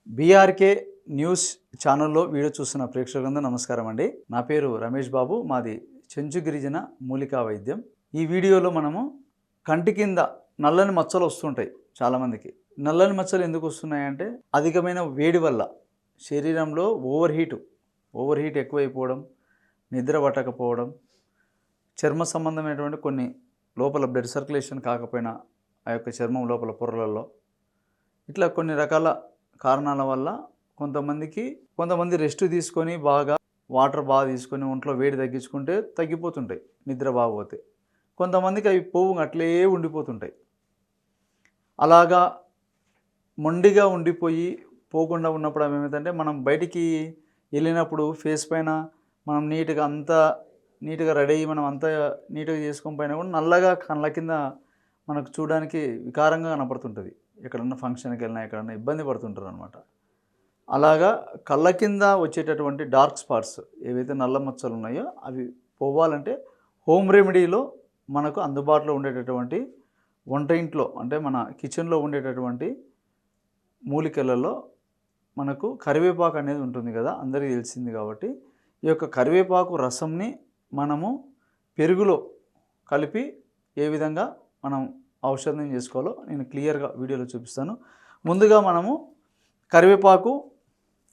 BRK news ఛానల్లో video చూస్తున్న ప్రేక్షకులందరూ నమస్కారం అండి. నా పేరు రమేష్ బాబు. మాది చెంచు గిరిజన మూలికా వైద్యం. ఈ వీడియోలో మనము కంటి కింద నల్లని మచ్చలు వస్తుంటాయి చాలామందికి. నల్లని మచ్చలు ఎందుకు వస్తున్నాయంటే అధికమైన వేడి వల్ల శరీరంలో ఓవర్ హీట్ ఎక్కువైపోవడం, నిద్ర పట్టకపోవడం, చర్మ సంబంధమైనటువంటి కొన్ని లోపల బ్లడ్ సర్క్యులేషన్ కాకపోయినా ఆ యొక్క చర్మం లోపల పొరలలో ఇట్లా కొన్ని రకాల కారణాల వల్ల కొంతమంది రెస్ట్ తీసుకొని వాటర్ బాగా తీసుకొని ఒంట్లో వేడి తగ్గించుకుంటే తగ్గిపోతుంటాయి నిద్ర బాగపోతే. కొంతమందికి అవి పోవు అట్లే ఉండిపోతుంటాయి. అలాగా మొండిగా ఉండిపోయి పోకుండా ఉన్నప్పుడు అవి ఏమవుతుందంటే మనం బయటికి వెళ్ళినప్పుడు ఫేస్ పైన మనం నీట్గా రెడీ అయ్యి మనం అంతా నీట్గా చేసుకొని పైన కూడా నల్లగా కళ్ళ కింద మనకు చూడడానికి వికారంగా కనపడుతుంటుంది. ఎక్కడన్నా ఫంక్షన్కి వెళ్ళినా ఎక్కడన్నా ఇబ్బంది పడుతుంటారు అనమాట. అలాగా కళ్ళ కింద వచ్చేటటువంటి డార్క్ స్పాట్స్ ఏవైతే నల్ల మచ్చలు ఉన్నాయో అవి పోవాలంటే హోమ్ రెమెడీలో మనకు అందుబాటులో ఉండేటటువంటి వంట ఇంట్లో అంటే మన కిచెన్లో ఉండేటటువంటి మూలికలలో మనకు కరివేపాకు అనేది ఉంటుంది కదా, అందరికీ తెలిసింది. కాబట్టి ఈ యొక్క కరివేపాకు రసంని మనము పెరుగులో కలిపి ఏ విధంగా మనం ఔషధం చేసుకోవాలో నేను క్లియర్గా వీడియోలో చూపిస్తాను. ముందుగా మనము కరివేపాకు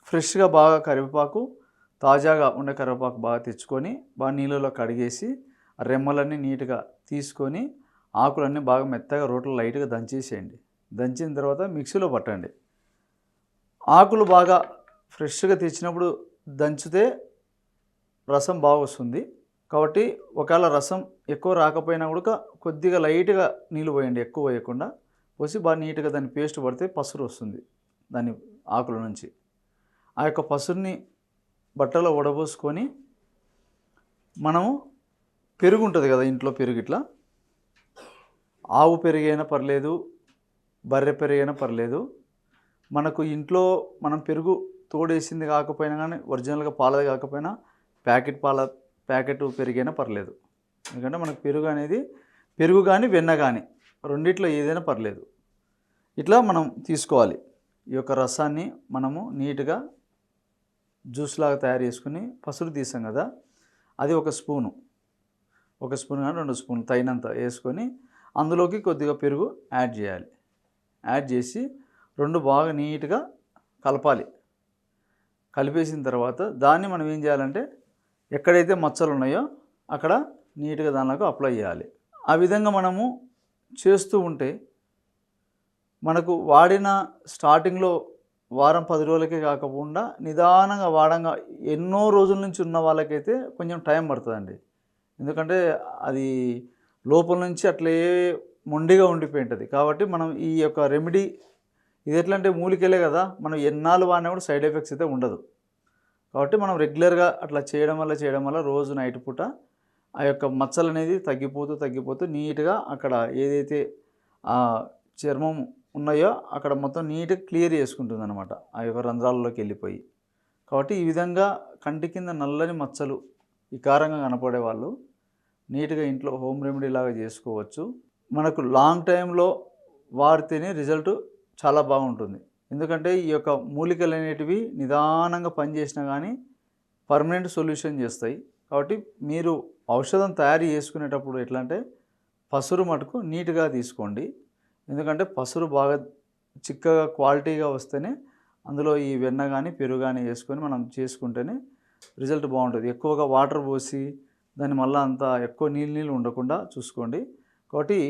ఫ్రెష్గా కరివేపాకు తాజాగా ఉండే కరివేపాకు బాగా తెచ్చుకొని బాగా నీళ్ళలో కడిగేసి రెమ్మలన్నీ నీట్గా తీసుకొని ఆకులన్నీ బాగా మెత్తగా రోట్లో లైట్గా దంచేసేయండి. దంచిన తర్వాత మిక్సీలో పట్టండి. ఆకులు బాగా ఫ్రెష్గా తెచ్చినప్పుడు దంచితే రసం బాగా వస్తుంది. కాబట్టి ఒకవేళ రసం ఎక్కువ రాకపోయినా కూడా కొద్దిగా లైట్గా నీళ్ళు పోయండి, ఎక్కువ పోయకుండా పోసి బాగా నీట్గా దాన్ని పేస్ట్ పడితే పసురు వస్తుంది దాని ఆకుల నుంచి. ఆ యొక్క పసురుని బట్టలో వడబోసుకొని మనము పెరుగు ఉంటుంది కదా ఇంట్లో, పెరుగు ఇట్లా ఆవు పెరుగైనా పర్లేదు, బర్రె పెరుగైనా పర్లేదు. మనకు ఇంట్లో మనం పెరుగు తోడేసింది కాకపోయినా కానీ ఒరిజినల్గా పాలది కాకపోయినా ప్యాకెట్ పెరుగైనా పర్లేదు. ఎందుకంటే మనకు పెరుగు కానీ వెన్న కానీ రెండిట్లో ఏదైనా పర్లేదు. ఇట్లా మనం తీసుకోవాలి. ఈ యొక్క రసాన్ని మనము నీట్గా జ్యూస్ లాగా తయారు చేసుకుని పసురు తీసాం కదా, అది ఒక స్పూన్ కానీ 2 స్పూన్లు తగినంత వేసుకొని అందులోకి కొద్దిగా పెరుగు యాడ్ చేయాలి. యాడ్ చేసి రెండు బాగా నీట్గా కలపాలి. కలిపేసిన తర్వాత దాన్ని మనం ఏం చేయాలంటే ఎక్కడైతే మచ్చలు ఉన్నాయో అక్కడ నీట్గా దానిలోకి అప్లై చేయాలి. ఆ విధంగా మనము చేస్తూ ఉంటే మనకు వాడిన స్టార్టింగ్లో వారం 10 రోజులకే కాకుండా నిదానంగా వాడంగా ఎన్నో రోజుల నుంచి ఉన్న వాళ్ళకైతే కొంచెం టైం పడుతుందండి. ఎందుకంటే అది లోపల నుంచి అట్లే మొండిగా ఉండిపోయి ఉంటుంది. కాబట్టి మనం ఈ యొక్క రెమెడీ ఇది ఎట్లా అంటే మూలికలే కదా, మనం ఎన్నాళ్ళు వాడినా కూడా సైడ్ ఎఫెక్ట్స్ అయితే ఉండదు. కాబట్టి మనం రెగ్యులర్గా అట్లా చేయడం వల్ల రోజు నైట్ పూట ఆ యొక్క మచ్చలు అనేది తగ్గిపోతూ నీట్గా అక్కడ ఏదైతే చర్మం ఉన్నాయో అక్కడ మొత్తం నీట్గా క్లియర్ చేసుకుంటుంది అనమాట, ఆ యొక్క రంధ్రాలలోకి వెళ్ళిపోయి. కాబట్టి ఈ విధంగా కంటి కింద నల్లని మచ్చలు వికారంగా కనపడే వాళ్ళు నీట్గా ఇంట్లో హోమ్ రెమెడీ లాగా చేసుకోవచ్చు. మనకు లాంగ్ టైంలో వాడితేనే రిజల్ట్ చాలా బాగుంటుంది. ఎందుకంటే ఈ యొక్క మూలికలు అనేటివి నిదానంగా పనిచేసినా కానీ పర్మనెంట్ సొల్యూషన్ చేస్తాయి. కాబట్టి మీరు ఔషధం తయారు చేసుకునేటప్పుడు ఎట్లా అంటే పసురు మటుకు నీట్గా తీసుకోండి. ఎందుకంటే పసురు బాగా చిక్కగా క్వాలిటీగా వస్తేనే అందులో ఈ వెన్న కానీ పెరుగు కానీ వేసుకొని మనం చేసుకుంటేనే రిజల్ట్ బాగుంటుంది. ఎక్కువగా వాటర్ పోసి దాన్ని మళ్ళీ అంతా ఎక్కువ నీళ్ళు ఉండకుండా చూసుకోండి. కాబట్టి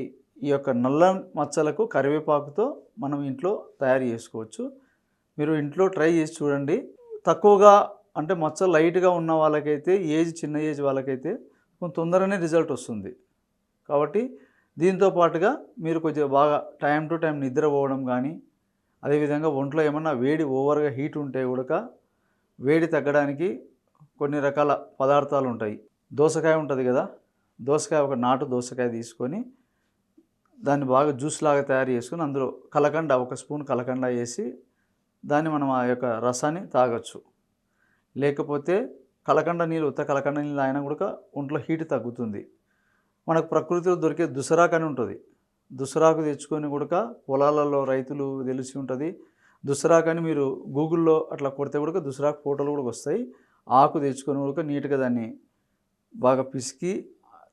ఈ యొక్క నల్ల మచ్చలకు కరివేపాకుతో మనం ఇంట్లో తయారు చేసుకోవచ్చు. మీరు ఇంట్లో ట్రై చేసి చూడండి. తక్కువగా అంటే మచ్చలు లైట్గా ఉన్న వాళ్ళకైతే చిన్న ఏజ్ వాళ్ళకైతే కొంచెం తొందరగానే రిజల్ట్ వస్తుంది. కాబట్టి దీంతో పాటుగా మీరు కొద్దిగా బాగా టైం టు టైం నిద్రపోవడం కానీ, అదేవిధంగా ఒంట్లో ఏమన్నా వేడి ఓవర్గా హీట్ ఉంటే కూడా వేడి తగ్గడానికి కొన్ని రకాల పదార్థాలు ఉంటాయి. దోసకాయ ఉంటుంది కదా, ఒక నాటు దోసకాయ తీసుకొని దాన్ని బాగా జ్యూస్ లాగా తయారు చేసుకొని అందులో ఒక స్పూన్ కలకండ వేసి దాన్ని మనం ఆ యొక్క రసాన్ని తాగొచ్చు. లేకపోతే ఉత్త కలకండ నీళ్ళు తాగినా కూడా ఒంట్లో హీట్ తగ్గుతుంది. మనకు ప్రకృతిలో దొరికే దుసరాకు అని ఉంటుంది. దుసరాకు తెచ్చుకొని కూడా పొలాలలో రైతులు తెలిసి ఉంటుంది, దుసరాకు అని మీరు గూగుల్లో అట్లా కొడితే కూడా దుసరాకు ఫోటోలు కూడా వస్తాయి. ఆకు తెచ్చుకొని కూడా నీట్గా దాన్ని బాగా పిసికి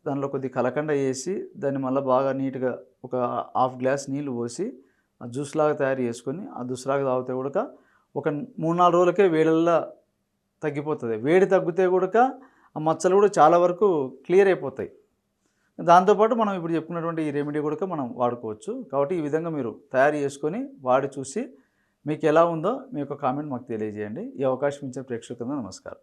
దానిలో కొద్ది కలకండ వేసి దాన్ని మళ్ళీ బాగా నీట్గా ఒక హాఫ్ గ్లాస్ నీళ్ళు పోసి ఆ జ్యూస్ లాగా తయారు చేసుకొని ఆ జ్యూస్లాగా తాగితే కూడా ఒక 3-4 రోజులకే వేడల్లా తగ్గిపోతుంది. వేడి తగ్గితే కూడా ఆ మచ్చలు కూడా చాలా వరకు క్లియర్ అయిపోతాయి. దాంతోపాటు మనం ఇప్పుడు చెప్పుకున్నటువంటి ఈ రెమెడీ కూడా మనం వాడుకోవచ్చు. కాబట్టి ఈ విధంగా మీరు తయారు చేసుకొని వాడి చూసి మీకు ఎలా ఉందో మీ యొక్క కామెంట్ మాకు తెలియజేయండి. ఈ అవకాశం ఇచ్చిన ప్రేక్షకులకు నమస్కారం.